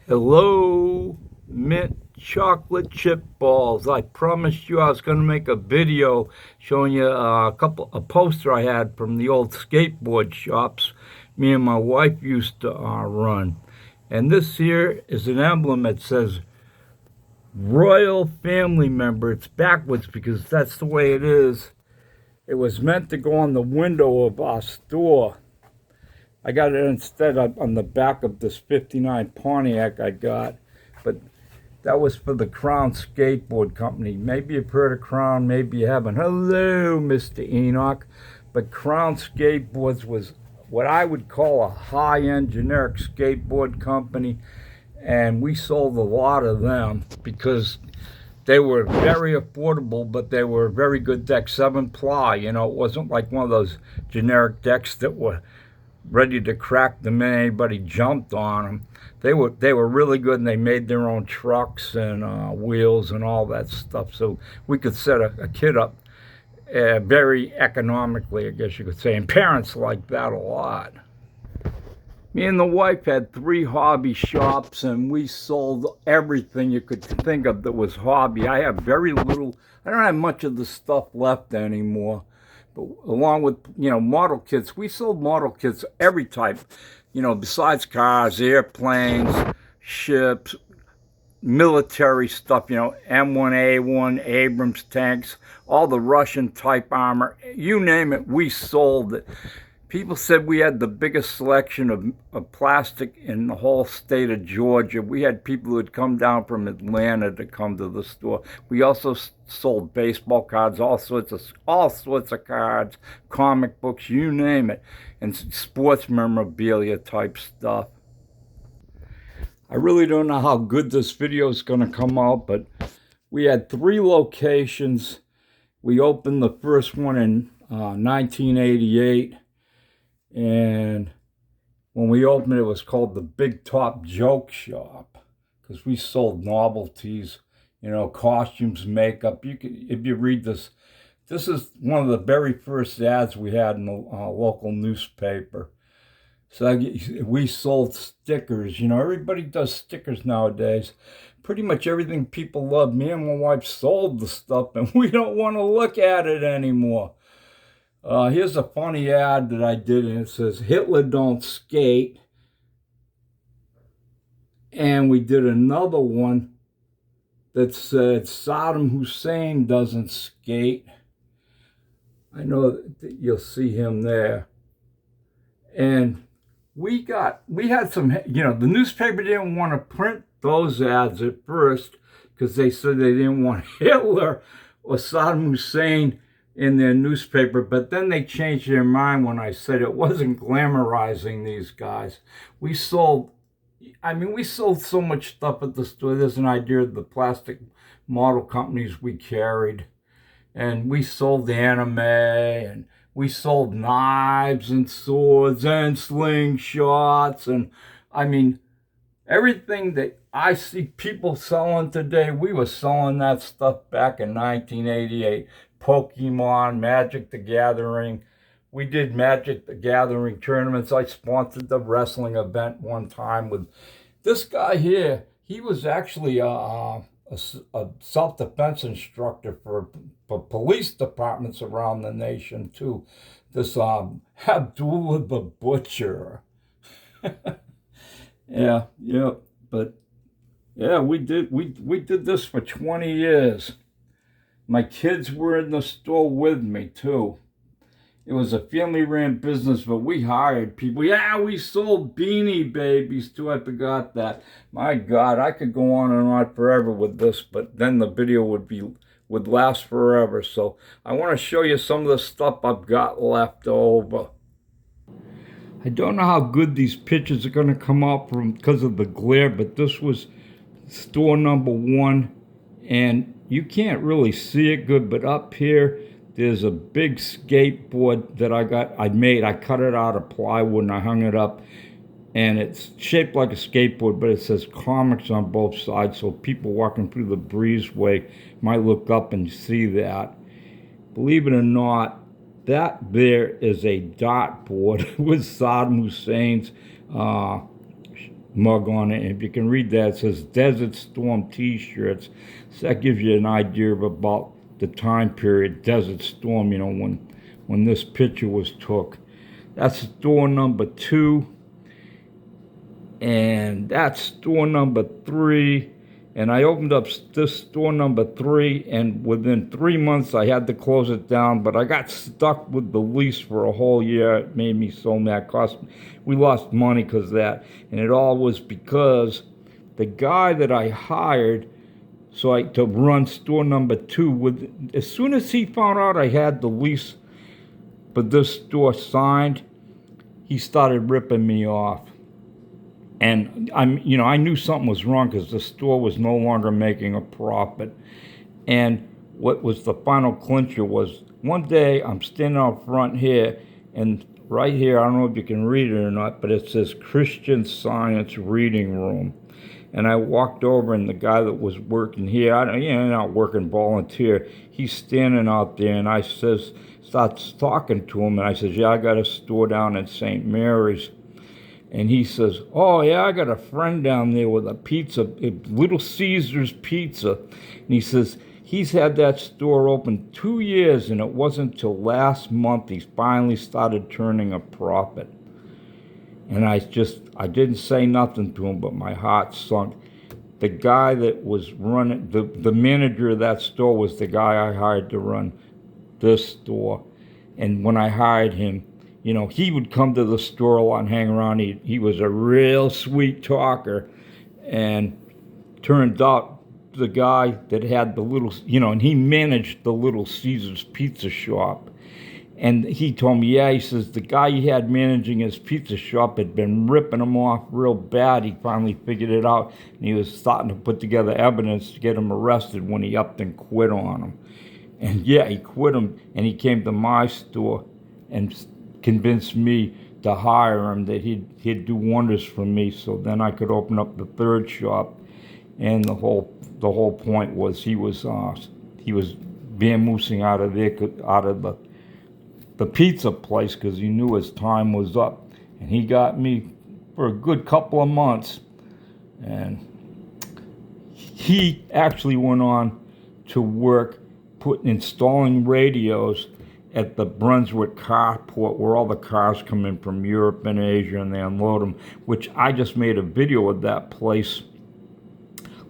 Hello, mint chocolate chip balls. I promised you I was going to make a video showing you a poster I had from the old skateboard shops me and my wife used to run. And this here is an emblem that says Royal Family Member. It's backwards because that's the way it is. It was meant to go on the window of our store. I got it instead on the back of this 59 Pontiac I got. But that was for the Crown Skateboard Company. Maybe you've heard of Crown, maybe you haven't. Hello, Mr. Enoch. But Crown Skateboards was what I would call a high-end generic skateboard company. And we sold a lot of them because they were very affordable, but they were very good decks, 7-ply. You know, it wasn't like one of those generic decks that were ready to crack the minute anybody jumped on them. They were really good, and they made their own trucks and wheels and all that stuff. So we could set a kid up very economically, I guess you could say. And parents liked that a lot. Me and the wife had 3 hobby shops, and we sold everything you could think of that was hobby. I have very little. I don't have much of the stuff left anymore. But along with, model kits, we sold model kits, every type, besides cars, airplanes, ships, military stuff, M1A1, Abrams tanks, all the Russian type armor, you name it, we sold it. People said we had the biggest selection of plastic in the whole state of Georgia. We had people who had come down from Atlanta to come to the store. We also sold baseball cards, all sorts of cards, comic books, you name it, and sports memorabilia type stuff. I really don't know how good this video is going to come out, but we had 3 locations. We opened the first one in 1988. And when we opened it, it was called the Big Top Joke Shop because we sold novelties, costumes, makeup. If you read this, this is one of the very first ads we had in the local newspaper. So we sold stickers. Everybody does stickers nowadays. Pretty much everything people love. Me and my wife sold the stuff, and we don't want to look at it anymore. Here's a funny ad that I did, and it says, Hitler don't skate. And we did another one that said, Saddam Hussein doesn't skate. I know that you'll see him there. And we had some, the newspaper didn't want to print those ads at first because they said they didn't want Hitler or Saddam Hussein in their newspaper, but then they changed their mind when I said it wasn't glamorizing these guys. We sold so much stuff at the store. There's an idea of the plastic model companies we carried. And we sold anime, and we sold knives and swords and slingshots. And everything that I see people selling today, we were selling that stuff back in 1988. Pokemon, Magic the Gathering. We did Magic the Gathering tournaments. I sponsored the wrestling event one time with this guy here. He was actually a self-defense instructor for police departments around the nation too. This Abdullah the Butcher. But we did this for 20 years. My kids were in the store with me, too. It was a family-ran business, but we hired people. Yeah, we sold Beanie Babies, too. I forgot that. My God, I could go on and on forever with this, but then the video would last forever. So I want to show you some of the stuff I've got left over. I don't know how good these pictures are going to come out because of the glare, but this was store number 1, and you can't really see it good, but up here, there's a big skateboard that I made. I cut it out of plywood and I hung it up. And it's shaped like a skateboard, but it says comics on both sides. So people walking through the breezeway might look up and see that. Believe it or not, that there is a dartboard with Saddam Hussein's mug on it. And if you can read that, it says Desert Storm T-shirts. So that gives you an idea of about the time period, Desert Storm, you know, when this picture was took. That's store number 2. And that's store number 3. And I opened up this store number 3, and within 3 months I had to close it down, but I got stuck with the lease for a whole year. It made me so mad. We lost money because of that. And it all was because the guy that I hired to run store number 2, as soon as he found out I had the lease for this store signed, he started ripping me off. And I knew something was wrong because the store was no longer making a profit. And what was the final clincher was, one day I'm standing out front here, and right here, I don't know if you can read it or not, but it says Christian Science Reading Room. And I walked over, and the guy that was working here, not working volunteer, he's standing out there, and I starts talking to him, and I says, yeah, I got a store down in St. Mary's. And he says, oh, yeah, I got a friend down there with a pizza, Little Caesar's Pizza. And he says, he's had that store open 2 years, and it wasn't till last month he finally started turning a profit. And I didn't say nothing to him, but my heart sunk. The guy that was running, the manager of that store was the guy I hired to run this store. And when I hired him, you know, he would come to the store a lot and hang around. He was a real sweet talker. And turned out the guy that had the little, and he managed the Little Caesar's Pizza shop. And he told me, yeah, he says, the guy he had managing his pizza shop had been ripping him off real bad. He finally figured it out, and he was starting to put together evidence to get him arrested when he upped and quit on him. And yeah, he quit him, and he came to my store and convinced me to hire him, that he'd do wonders for me, so then I could open up the third shop. And the whole point was he was vamoosing out of the pizza place because he knew his time was up. And he got me for a good couple of months. And he actually went on to work installing radios at the Brunswick carport, where all the cars come in from Europe and Asia and they unload them, which I just made a video of that place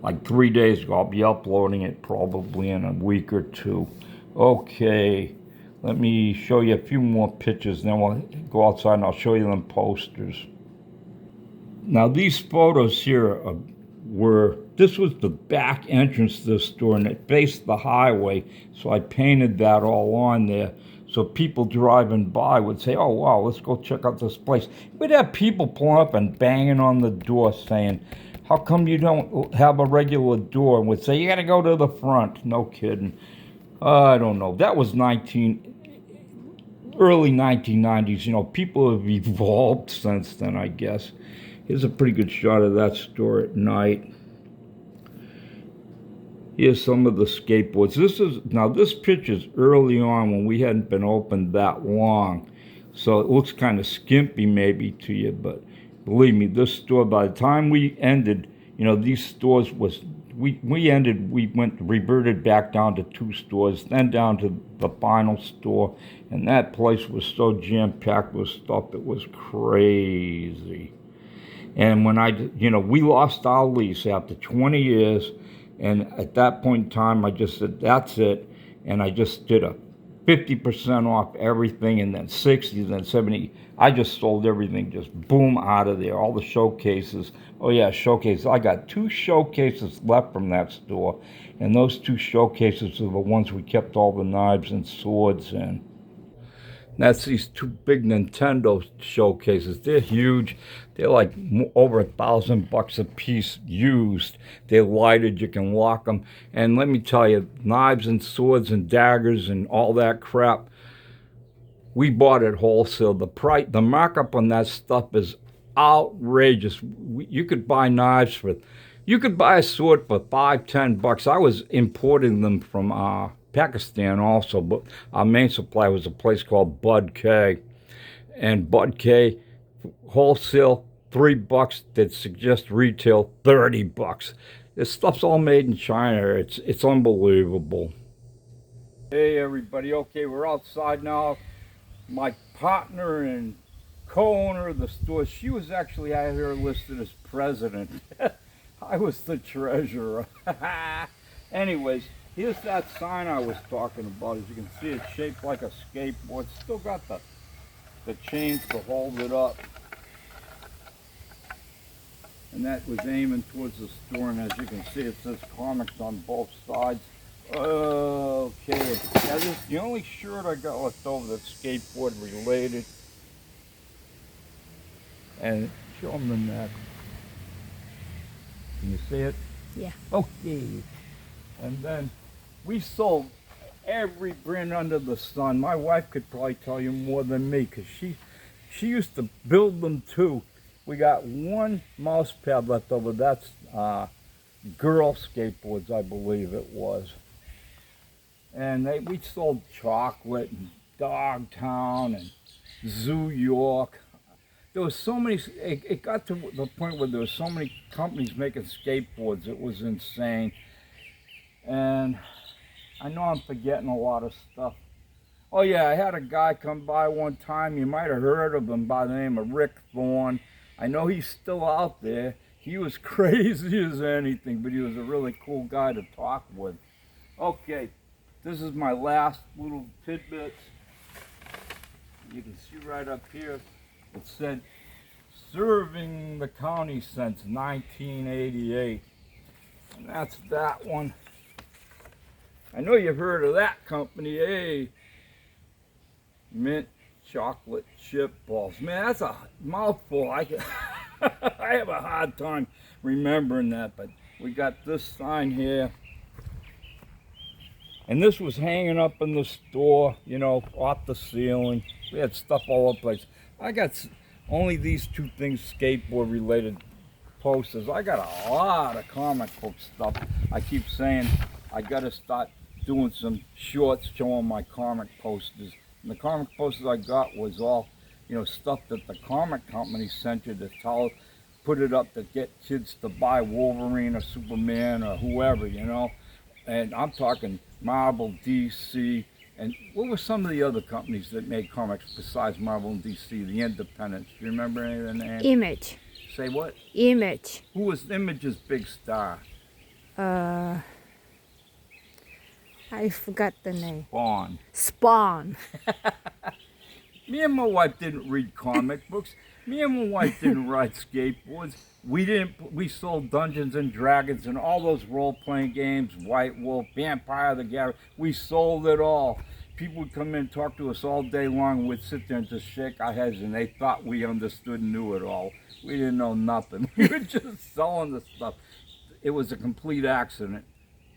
like 3 days ago. I'll be uploading it probably in a week or 2. Okay, let me show you a few more pictures, then we'll go outside and I'll show you them posters. Now these photos here this was the back entrance to the store, and it faced the highway, so I painted that all on there. So people driving by would say, oh, wow, let's go check out this place. We'd have people pulling up and banging on the door saying, how come you don't have a regular door? And would say, you got to go to the front. No kidding. I don't know. That was early 1990s. People have evolved since then, I guess. Here's a pretty good shot of that store at night. Here's some of the skateboards. This picture's early on when we hadn't been open that long. So it looks kind of skimpy maybe to you, but believe me, this store, by the time we ended, these stores we reverted back down to 2 stores, then down to the final store, and that place was so jam-packed with stuff, it was crazy. And when we lost our lease after 20 years, and at that point in time, I just said, that's it. And I just did a 50% off everything, and then 60, then 70. I just sold everything, just boom, out of there. All the showcases. Oh yeah, showcases. I got 2 showcases left from that store. And those 2 showcases are the ones we kept all the knives and swords in. That's these 2 big Nintendo showcases. They're huge. They're like over $1,000 a piece used. They're lighted. You can lock them. And let me tell you, knives and swords and daggers and all that crap, we bought it wholesale. The markup on that stuff is outrageous. You could buy knives you could buy a sword for $5-10. I was importing them from Pakistan also, but our main supply was a place called Bud K. And Bud K, wholesale, $3 that suggest retail $30. This stuff's all made in China. It's unbelievable. Hey everybody, okay, we're outside now. My partner and co-owner of the store, she was actually out here listed as president. I was the treasurer. Anyways, here's that sign I was talking about. As you can see, it's shaped like a skateboard. Still got the chains to hold it up. And that was aiming towards the store, and as you can see, it says comics on both sides. Okay, yeah, this is the only shirt I got left over that's skateboard related. And show them the neck. Can you see it? Yeah. Okay. And then we sold every brand under the sun. My wife could probably tell you more than me, because she used to build them too. We got one mouse pad left over. That's girl skateboards, I believe it was. And we sold Chocolate and Dogtown and Zoo York. There was so many, it got to the point where there were so many companies making skateboards, it was insane. And I know I'm forgetting a lot of stuff. Oh yeah, I had a guy come by one time, you might have heard of him by the name of Rick Thorne. I know he's still out there. He was crazy as anything, but he was a really cool guy to talk with. Okay. This is my last little tidbits. You can see right up here, it said, serving the county since 1988. And that's that one. I know you've heard of that company, eh? Mint chocolate chip balls. Man, that's a mouthful. I have a hard time remembering that, but we got this sign here. And this was hanging up in the store, you know, off the ceiling. We had stuff all over the place. I got only these two things skateboard related posters. I got a lot of comic book stuff. I keep saying I got to start doing some shorts showing my comic posters. And the comic posters I got was all, you know, stuff that the comic company sent you to tell, put it up to get kids to buy Wolverine or Superman or whoever, you know. And I'm talking Marvel, DC, and what were some of the other companies that made comics besides Marvel and DC? The independents. Do you remember any of their names? Image. Say what? Image. Who was Image's big star? I forgot the name. Spawn. Spawn. Me and my wife didn't read comic books. Me and my wife didn't ride skateboards. We sold Dungeons and Dragons and all those role-playing games, White Wolf, Vampire the Garret. We sold it all. People would come in and talk to us all day long. We'd sit there and just shake our heads, and they thought we understood and knew it all. We didn't know nothing. We were just selling the stuff. It was a complete accident,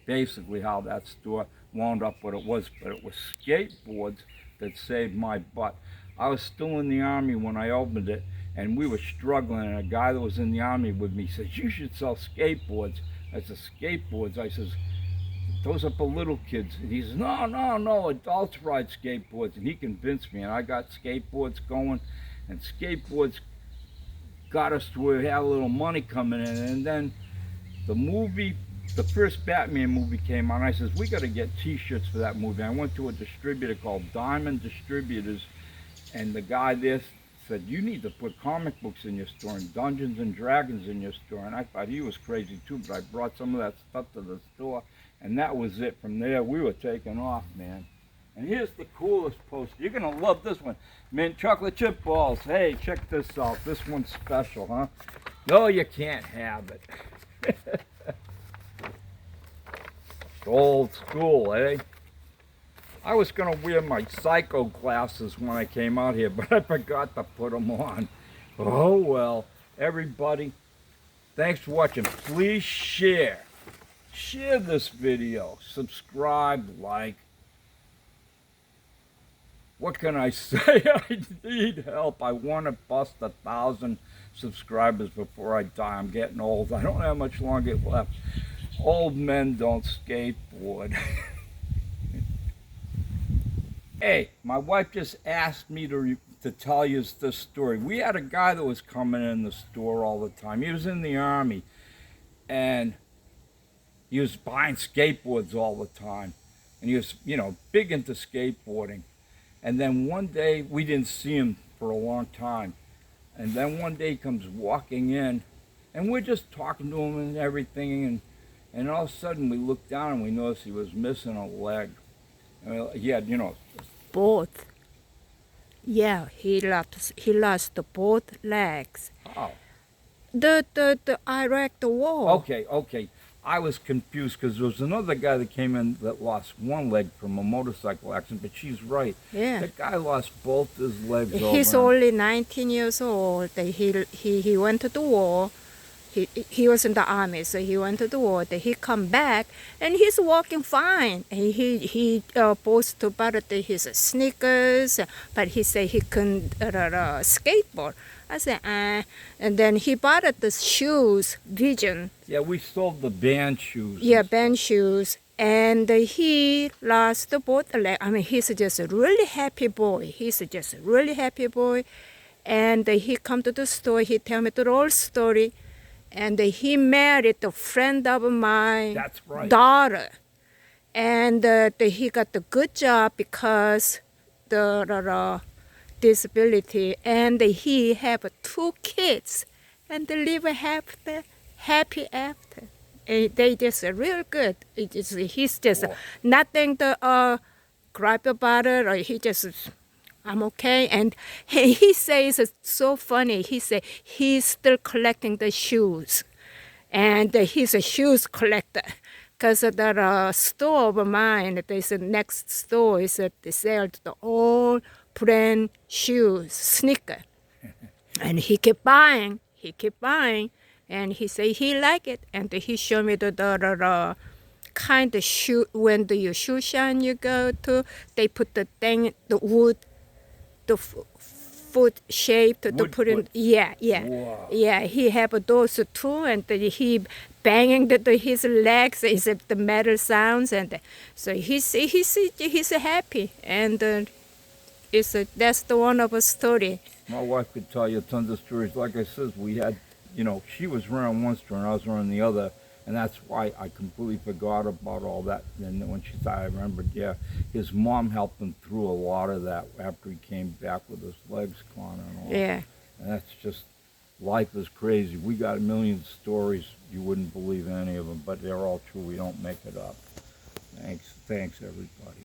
basically, how that store wound up what it was. But it was skateboards that saved my butt. I was still in the Army when I opened it, and we were struggling, and a guy that was in the Army with me says, you should sell skateboards. I said, skateboards? I says, those are for little kids. And he says, no, adults ride skateboards. And he convinced me, and I got skateboards going, and skateboards got us to where we had a little money coming in. And then the first Batman movie came on. I says, we got to get t-shirts for that movie. I went to a distributor called Diamond Distributors, and the guy there said, you need to put comic books in your store and Dungeons and Dragons in your store. And I thought he was crazy too, but I brought some of that stuff to the store, and that was it. From there, we were taking off, man. And here's the coolest poster. You're gonna love this one. Mint chocolate chip balls. Hey, check this out. This one's special, huh? No, you can't have it. Old school, eh? I was going to wear my psycho glasses when I came out here, but I forgot to put them on. Oh well, everybody, thanks for watching. Please share. Share this video. Subscribe, like. What can I say? I need help. I want to bust 1,000 subscribers before I die. I'm getting old. I don't have much longer left. Old men don't skateboard. Hey, my wife just asked me to to tell you this story. We had a guy that was coming in the store all the time. He was in the Army, and he was buying skateboards all the time. And he was, big into skateboarding. And then one day, we didn't see him for a long time. And then one day he comes walking in, and we're just talking to him and everything. And all of a sudden, we looked down and we noticed he was missing a leg. He had, Both. Yeah, he lost both legs. Oh. The I wrecked the wall. Okay. I was confused because there was another guy that came in that lost one leg from a motorcycle accident, but she's right. Yeah. That guy lost both his legs He's over. only 19 years old. He went to the war. He was in the army, so he went to the war. Then he come back, and he's walking fine. And he supposed to buy his sneakers, but he said he couldn't skateboard. I said, and then he bought the shoes, Vision. Yeah, we sold the band shoes. Yeah, band shoes. And he lost both legs. I mean, he's just a really happy boy. And he come to the store. He tell me the whole story. And he married a friend of my That's right. daughter. And he got a good job because the disability. And he have 2 kids. And they live happy after. They just real good. He's just nothing to gripe about it, or he just, I'm okay. And he says it's so funny. He said he's still collecting the shoes, and he's a shoes collector. Because the store of mine, there's a next store is that they sell the all brand shoes, sneaker, and he kept buying. And he say he like it, and he show me the kind of shoe. When the shoe shine you go to, they put the wood, the foot shape to put in. Yeah. Wow. Yeah. He have those too, and he banging his legs is the metal sounds, and so he's happy, and that's the one of a story. My wife could tell you tons of stories. Like I said, we had, she was running one store and I was running the other, and that's why I completely forgot about all that. And when she died, I remembered, his mom helped him through a lot of that after he came back with his legs gone and all. Yeah. And that's just, life is crazy. We got a million stories. You wouldn't believe any of them, but they're all true. We don't make it up. Thanks everybody.